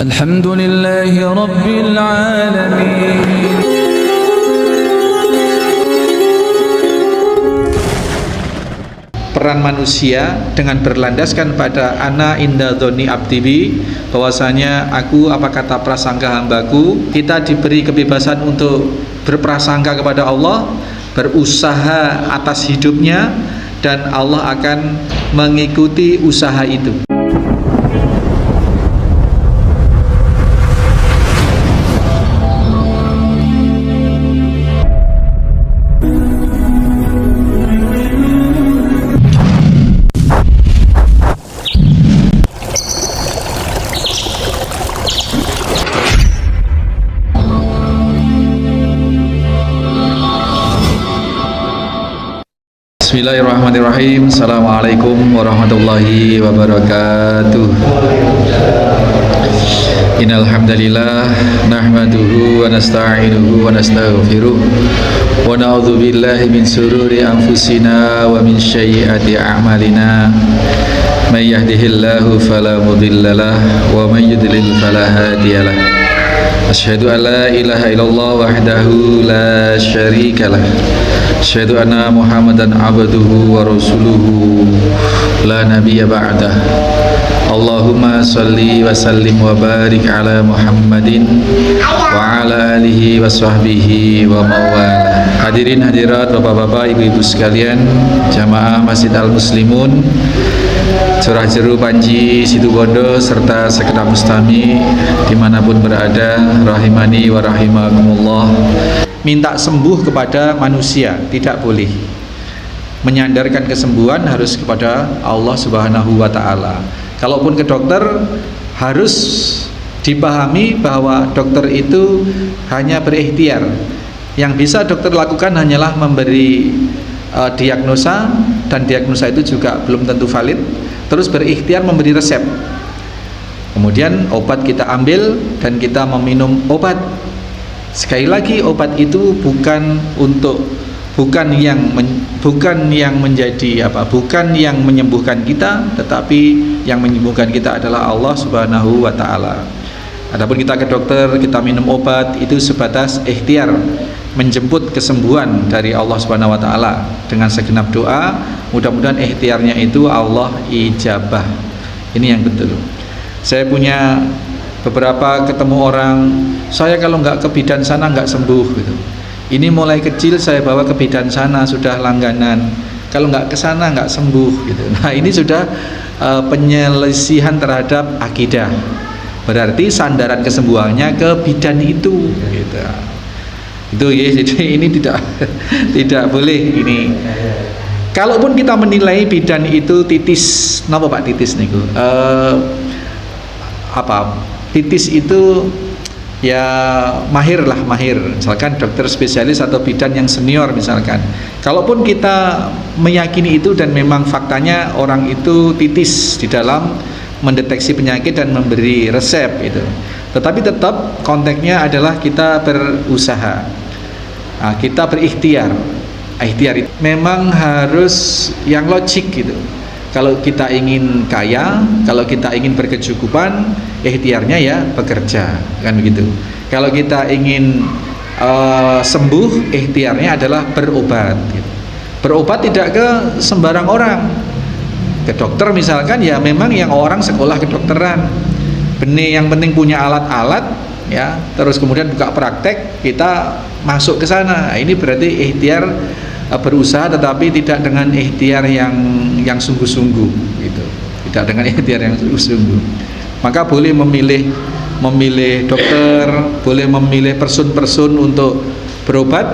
Alhamdulillahi Rabbil Alamin. Peran manusia dengan berlandaskan pada ana inda dzoni abdibi, bahwasanya aku apa kata prasangka hambaku. Kita diberi kebebasan untuk berprasangka kepada Allah, berusaha atas hidupnya, dan Allah akan mengikuti usaha itu. Bismillahirrahmanirrahim. Assalamualaikum warahmatullahi wabarakatuh. Innal hamdalillah nahmaduhu wa nasta'inuhu wa nastaghfiruh wa na'udzu billahi min shururi anfusina wa min sayyiati a'malina. May yahdihillahu fala mudhillalah wa may yudlil fala hadiyalah. Asyhadu an la ilaha illallah wahdahu la syarikalah. Asyhadu anna Muhammadan abduhu wa rasuluhu la nabiyya ba'dah. Allahumma salli wa sallim wa barik ala Muhammadin wa ala alihi wa sahbihi wa mawala. Hadirin hadirat bapak-bapak, ibu-ibu sekalian, jamaah Masjid Al-Muslimun Curah Jeru Panji Situbondo serta segenap mustami dimanapun berada, rahimani wa rahimakumullah. Minta sembuh kepada manusia tidak boleh. Menyandarkan kesembuhan harus kepada Allah Subhanahu wa ta'ala. Kalaupun ke dokter, harus dipahami bahwa dokter itu hanya berikhtiar. Yang bisa dokter lakukan hanyalah memberi diagnosa, dan diagnosa itu juga belum tentu valid. Terus berikhtiar memberi resep. Kemudian obat kita ambil dan kita meminum obat. Sekali lagi, obat itu bukan yang menyembuhkan kita, tetapi yang menyembuhkan kita adalah Allah Subhanahu wa ta'ala. Adapun kita ke dokter, kita minum obat, itu sebatas ikhtiar menjemput kesembuhan dari Allah Subhanahu wa ta'ala dengan segenap doa. Mudah-mudahan ikhtiarnya itu Allah ijabah. Ini yang betul. Saya punya beberapa ketemu orang, saya kalau nggak ke bidan sana nggak sembuh gitu. Ini mulai kecil saya bawa ke bidan sana, sudah langganan. Kalau nggak ke sana nggak sembuh gitu. Nah, ini sudah penyelisihan terhadap akidah. Berarti sandaran kesembuhannya ke bidan itu gitu. Itu ya, jadi ini tidak boleh ini. Kalaupun kita menilai bidan itu titis, napa Pak titis niku? Titis itu ya mahir. Misalkan dokter spesialis atau bidan yang senior misalkan. Kalaupun kita meyakini itu dan memang faktanya orang itu titis di dalam mendeteksi penyakit dan memberi resep itu. Tetapi tetap konteksnya adalah kita berusaha. Nah, kita berikhtiar. Ikhtiar itu memang harus yang logik gitu. Kalau kita ingin kaya, kalau kita ingin berkecukupan, ikhtiarnya ya bekerja, kan begitu. Kalau kita ingin sembuh, ikhtiarnya adalah berobat gitu. Berobat tidak ke sembarang orang. Ke dokter misalkan, ya memang yang orang sekolah kedokteran. Benih, yang penting punya alat-alat ya, terus kemudian buka praktek, kita masuk ke sana. Nah, ini berarti ikhtiar berusaha, tetapi tidak dengan ikhtiar yang sungguh-sungguh gitu. Tidak dengan ikhtiar yang sungguh-sungguh. Maka boleh memilih dokter, boleh memilih person-person untuk berobat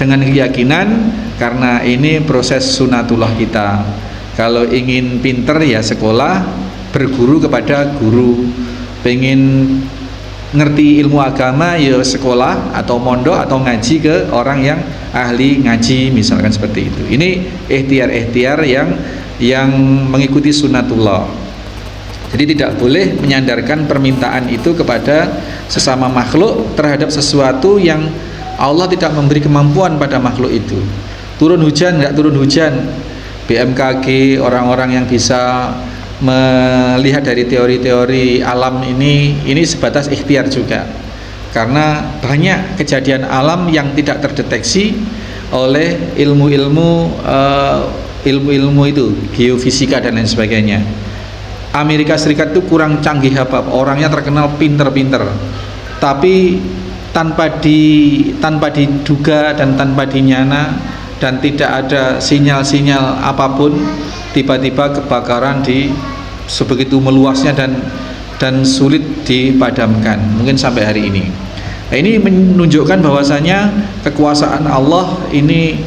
dengan keyakinan, karena ini proses sunatullah kita. Kalau ingin pinter ya sekolah, berguru kepada guru. Pengen ngerti ilmu agama ya sekolah atau mondok atau ngaji ke orang yang ahli ngaji, misalkan seperti itu. Ini ikhtiar-ikhtiar yang mengikuti sunatullah. Jadi tidak boleh menyandarkan permintaan itu kepada sesama makhluk terhadap sesuatu yang Allah tidak memberi kemampuan pada makhluk itu. Turun hujan, nggak turun hujan, BMKG, orang-orang yang bisa melihat dari teori-teori alam ini sebatas ikhtiar juga, karena banyak kejadian alam yang tidak terdeteksi oleh ilmu itu, geofisika dan lain sebagainya. Amerika Serikat itu kurang canggih apa, orangnya terkenal pinter-pinter, tapi tanpa diduga dan tanpa dinyana dan tidak ada sinyal-sinyal apapun, tiba-tiba kebakaran di sebegitu meluasnya dan sulit dipadamkan, mungkin sampai hari ini. Nah, ini menunjukkan bahwasanya kekuasaan Allah ini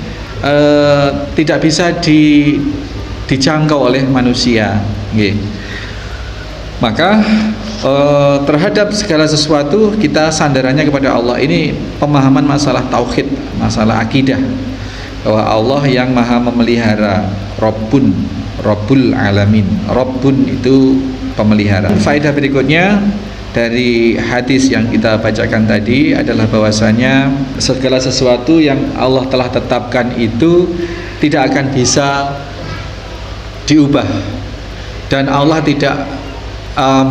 tidak bisa dijangkau oleh manusia. Maka terhadap segala sesuatu kita sandarannya kepada Allah. Ini pemahaman masalah tauhid, masalah akidah, bahwa Allah yang maha memelihara, Rabbul Alamin. Rabbun itu pemelihara. Faedah berikutnya dari hadis yang kita bacakan tadi adalah bahwasanya segala sesuatu yang Allah telah tetapkan itu tidak akan bisa diubah, dan Allah tidak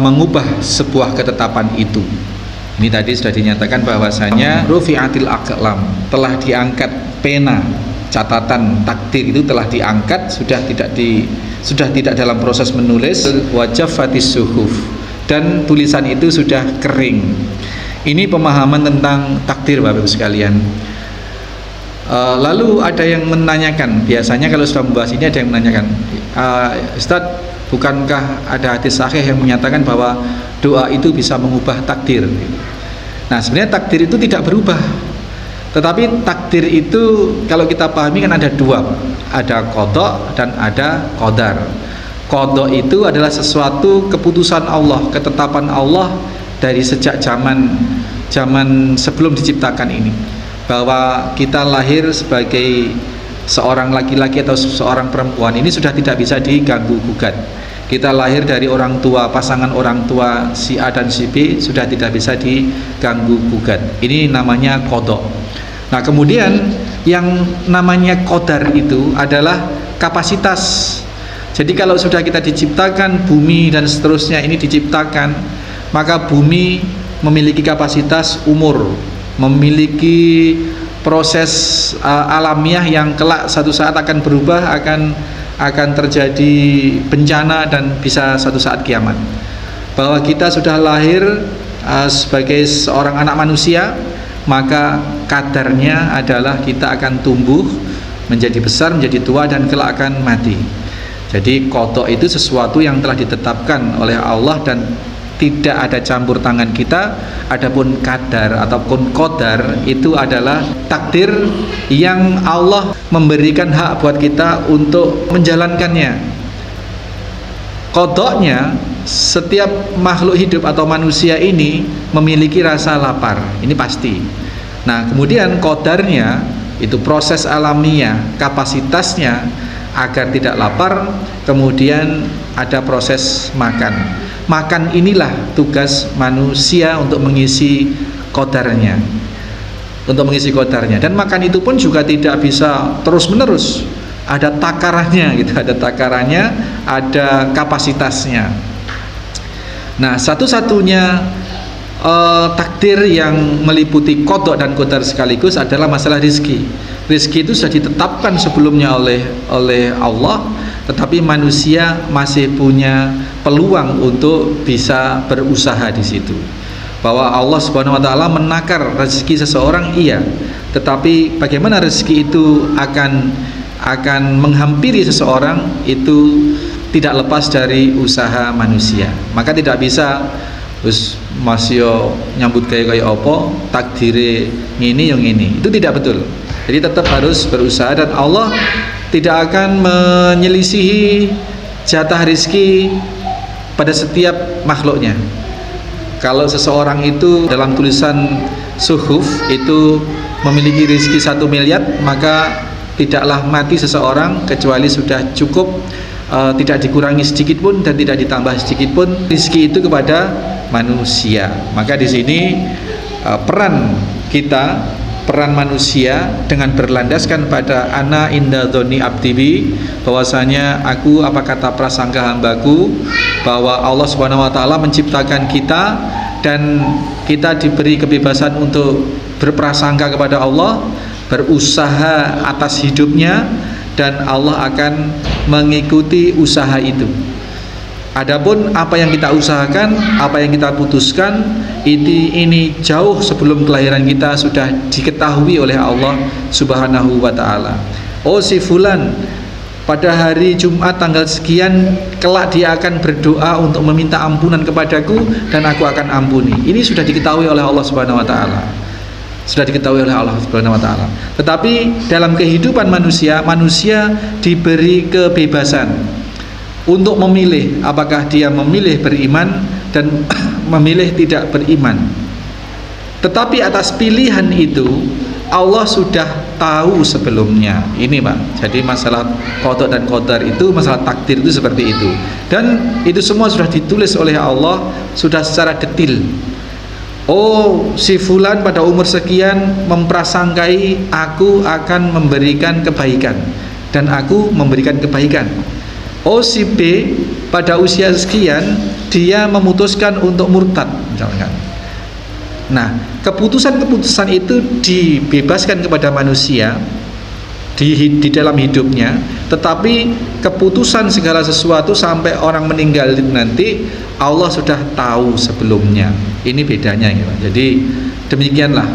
mengubah sebuah ketetapan itu. Ini tadi sudah dinyatakan bahwasanya rufi'atil aqlam, telah diangkat pena catatan takdir itu telah diangkat, sudah tidak dalam proses menulis, wajaffatis suhuf, dan tulisan itu sudah kering. Ini pemahaman tentang takdir Bapak Ibu sekalian. Lalu ada yang menanyakan, biasanya kalau sudah membahas ini ada yang menanyakan, Ustadz, bukankah ada hadis sahih yang menyatakan bahwa doa itu bisa mengubah takdir? Nah, sebenarnya takdir itu tidak berubah, tetapi takdir itu kalau kita pahami kan ada dua, ada qada dan ada qadar. Qada itu adalah sesuatu keputusan Allah, ketetapan Allah dari sejak zaman sebelum diciptakan ini, bahwa kita lahir sebagai seorang laki-laki atau seorang perempuan ini sudah tidak bisa diganggu gugat. Kita lahir dari orang tua, pasangan orang tua si A dan si B sudah tidak bisa diganggu gugat. Ini namanya qada. Nah, kemudian yang namanya qadar itu adalah kapasitas. Jadi kalau sudah kita diciptakan, bumi dan seterusnya ini diciptakan, maka bumi memiliki kapasitas umur, memiliki proses alamiah yang kelak satu saat akan berubah, akan terjadi bencana dan bisa satu saat kiamat. Bahwa kita sudah lahir sebagai seorang anak manusia, maka kadarnya adalah kita akan tumbuh menjadi besar, menjadi tua, dan kelak akan mati. Jadi qada itu sesuatu yang telah ditetapkan oleh Allah dan tidak ada campur tangan kita. Adapun kadar ataupun qadar itu adalah takdir yang Allah memberikan hak buat kita untuk menjalankannya. Qadanya, setiap makhluk hidup atau manusia ini memiliki rasa lapar, ini pasti. Nah, kemudian qadarnya itu proses alamiah, kapasitasnya agar tidak lapar, kemudian ada proses makan. Makan inilah tugas manusia untuk mengisi qadarnya, dan makan itu pun juga tidak bisa terus menerus, ada takarannya gitu, ada kapasitasnya. Nah, satu-satunya takdir yang meliputi qada dan qadar sekaligus adalah masalah rizki. Rizki itu sudah ditetapkan sebelumnya oleh Allah, tetapi manusia masih punya peluang untuk bisa berusaha di situ. Bahwa Allah Subhanahu wa taala menakar rezeki seseorang, iya, tetapi bagaimana rezeki itu akan menghampiri seseorang itu tidak lepas dari usaha manusia. Maka tidak bisa terus masih nyambut kayak apa, takdire ngini yang ini. Itu tidak betul. Jadi tetap harus berusaha, dan Allah tidak akan menyelisihi jatah rizki pada setiap makhluknya. Kalau seseorang itu dalam tulisan suhuf itu memiliki rizki 1 miliar, maka tidaklah mati seseorang kecuali sudah cukup, tidak dikurangi sedikit pun dan tidak ditambah sedikit pun rizki itu kepada manusia. Maka di sini peran kita peran manusia dengan berlandaskan pada ana inda dzoni abdi, bahwasanya aku apa kata prasangka hambaku, bahwa Allah Subhanahu wa taala menciptakan kita dan kita diberi kebebasan untuk berprasangka kepada Allah, berusaha atas hidupnya, dan Allah akan mengikuti usaha itu. Adapun apa yang kita usahakan, apa yang kita putuskan, ini jauh sebelum kelahiran kita sudah diketahui oleh Allah Subhanahu wa taala. Oh, si fulan pada hari Jumat tanggal sekian kelak dia akan berdoa untuk meminta ampunan kepadaku dan aku akan ampuni. Ini sudah diketahui oleh Allah Subhanahu wa taala. Sudah diketahui oleh Allah Subhanahu wa taala. Tetapi dalam kehidupan manusia diberi kebebasan untuk memilih apakah dia memilih beriman dan memilih tidak beriman. Tetapi atas pilihan itu Allah sudah tahu sebelumnya. Ini Pak, jadi masalah qada dan qadar itu, masalah takdir itu seperti itu. Dan itu semua sudah ditulis oleh Allah, sudah secara detil. Oh, si fulan pada umur sekian memprasangkai aku akan memberikan kebaikan dan aku memberikan kebaikan. Oh, si B pada usia sekian dia memutuskan untuk murtad misalkan. Nah, keputusan-keputusan itu dibebaskan kepada manusia di dalam hidupnya, tetapi keputusan segala sesuatu sampai orang meninggal nanti Allah sudah tahu sebelumnya. Ini bedanya gitu. Jadi demikianlah.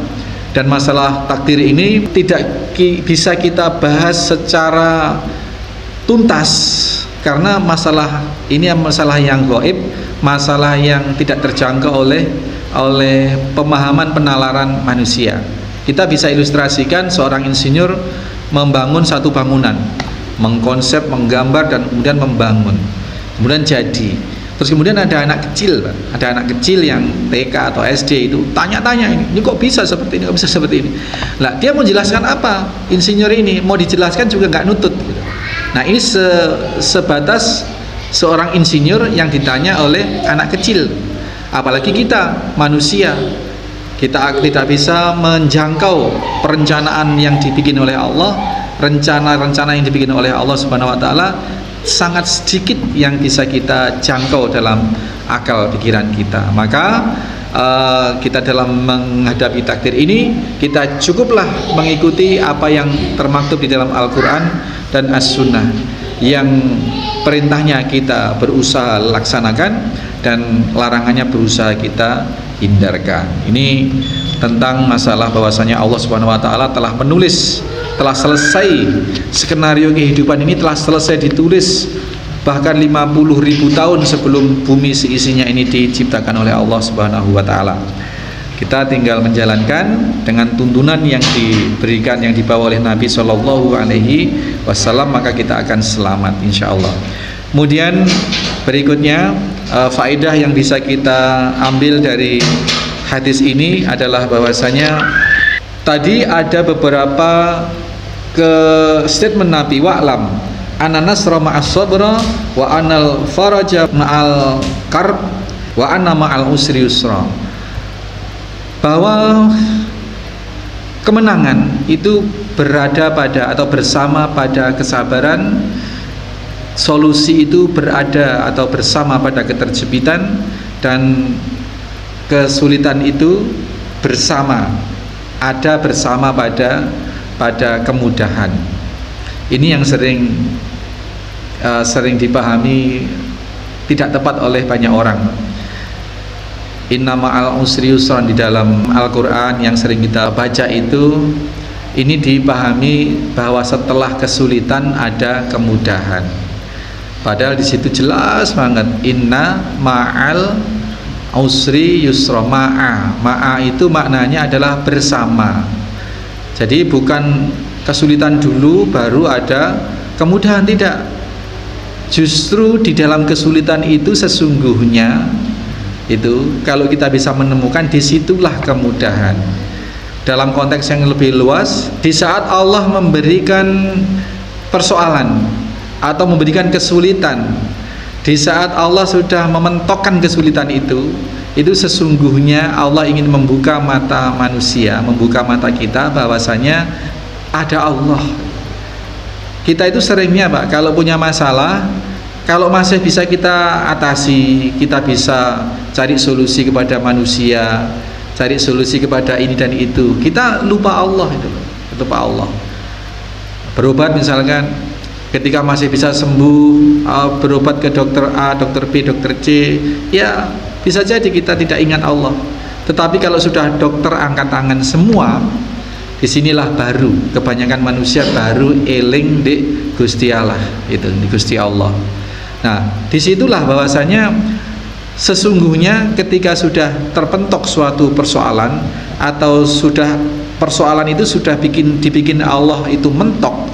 Dan masalah takdir ini tidak bisa kita bahas secara tuntas, karena masalah ini masalah yang gaib, masalah yang tidak terjangkau oleh pemahaman penalaran manusia. Kita bisa ilustrasikan seorang insinyur membangun satu bangunan, mengkonsep, menggambar, dan kemudian membangun, kemudian jadi. Terus kemudian ada anak kecil, ada anak kecil yang TK atau SD itu tanya-tanya, ini kok bisa seperti ini, kok bisa seperti ini. Lah dia mau jelaskan apa? Insinyur ini mau dijelaskan juga nggak nutut gitu. Nah, ini sebatas seorang insinyur yang ditanya oleh anak kecil. Apalagi kita manusia, kita tidak bisa menjangkau perencanaan yang dibikin oleh Allah, rencana-rencana yang dibikin oleh Allah Subhanahu wa taala. Sangat sedikit yang bisa kita jangkau dalam akal pikiran kita. Maka kita dalam menghadapi takdir ini, kita cukuplah mengikuti apa yang termaktub di dalam Al-Quran dan As-Sunnah, yang perintahnya kita berusaha laksanakan dan larangannya berusaha kita hindarkan. Ini tentang masalah bahwasanya Allah Subhanahu wa taala telah menulis, telah selesai skenario kehidupan ini, telah selesai ditulis bahkan 50.000 tahun sebelum bumi seisinya ini diciptakan oleh Allah Subhanahu wa taala. Kita tinggal menjalankan dengan tuntunan yang diberikan, yang dibawa oleh Nabi Shallallahu alaihi wasallam, maka kita akan selamat insyaallah. Kemudian berikutnya faedah yang bisa kita ambil dari hadis ini adalah bahwasanya tadi ada beberapa statement Nabi, wa'lam anna nasra ma'as sabra wa anal faraja ma'al karb wa anna ma'al usri yusra, bahwa kemenangan itu berada pada atau bersama pada kesabaran, solusi itu berada atau bersama pada keterjepitan, dan kesulitan itu ada bersama pada kemudahan. Ini yang sering dipahami tidak tepat oleh banyak orang. Inna ma'al usri yusran di dalam Al-Quran yang sering kita baca itu, ini dipahami bahwa setelah kesulitan ada kemudahan. Padahal di situ jelas banget, inna ma'al usri yusra. Ma'a itu maknanya adalah bersama. Jadi bukan kesulitan dulu baru ada kemudahan, tidak. Justru di dalam kesulitan itu sesungguhnya itu kalau kita bisa menemukan, disitulah kemudahan. Dalam konteks yang lebih luas, di saat Allah memberikan persoalan atau memberikan kesulitan, di saat Allah sudah mementokkan kesulitan itu itu sesungguhnya Allah ingin membuka mata manusia, membuka mata kita bahwasanya ada Allah. Kita itu seringnya Pak, kalau punya masalah, kalau masih bisa kita atasi, kita bisa cari solusi kepada manusia, cari solusi kepada ini dan itu, kita lupa Allah itu, lupa Allah. Berobat misalkan, ketika masih bisa sembuh, berobat ke dokter A, dokter B, dokter C, ya bisa jadi kita tidak ingat Allah. Tetapi kalau sudah dokter angkat tangan semua, disinilah baru kebanyakan manusia baru eling di Gusti Allah, itu di Gusti Allah. Nah, disitulah bahwasanya sesungguhnya ketika sudah terpentok suatu persoalan atau sudah persoalan itu sudah dibikin Allah itu mentok,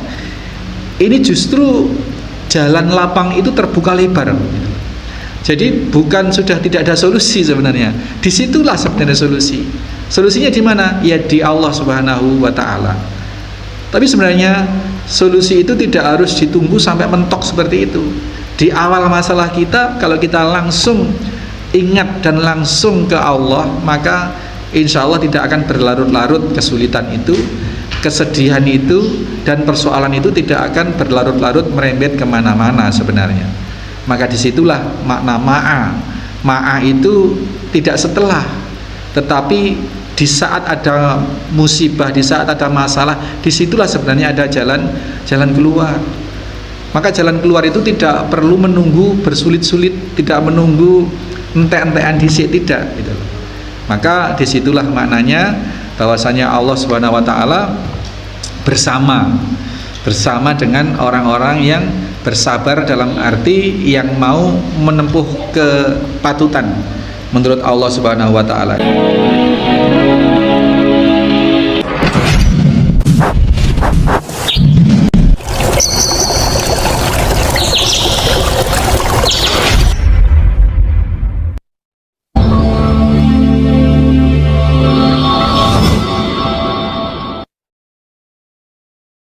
ini justru jalan lapang itu terbuka lebar. Jadi bukan sudah tidak ada solusi sebenarnya. Disitulah sebenarnya solusi. Solusinya di mana? Ya di Allah Subhanahu wa Ta'ala. Tapi sebenarnya solusi itu tidak harus ditunggu sampai mentok seperti itu. Di awal masalah kita, kalau kita langsung ingat dan langsung ke Allah, maka insya Allah tidak akan berlarut-larut kesulitan itu, kesedihan itu, dan persoalan itu tidak akan berlarut-larut merembet kemana-mana sebenarnya. Maka disitulah makna ma'a itu tidak setelah, tetapi di saat ada musibah, di saat ada masalah, disitulah sebenarnya ada jalan keluar. Maka jalan keluar itu tidak perlu menunggu bersulit-sulit, tidak menunggu entek-entekan disik, tidak gitu. Maka disitulah maknanya bahwasanya Allah Subhanahu wa Ta'ala bersama dengan orang-orang yang bersabar, dalam arti yang mau menempuh kepatutan menurut Allah Subhanahu wa Ta'ala.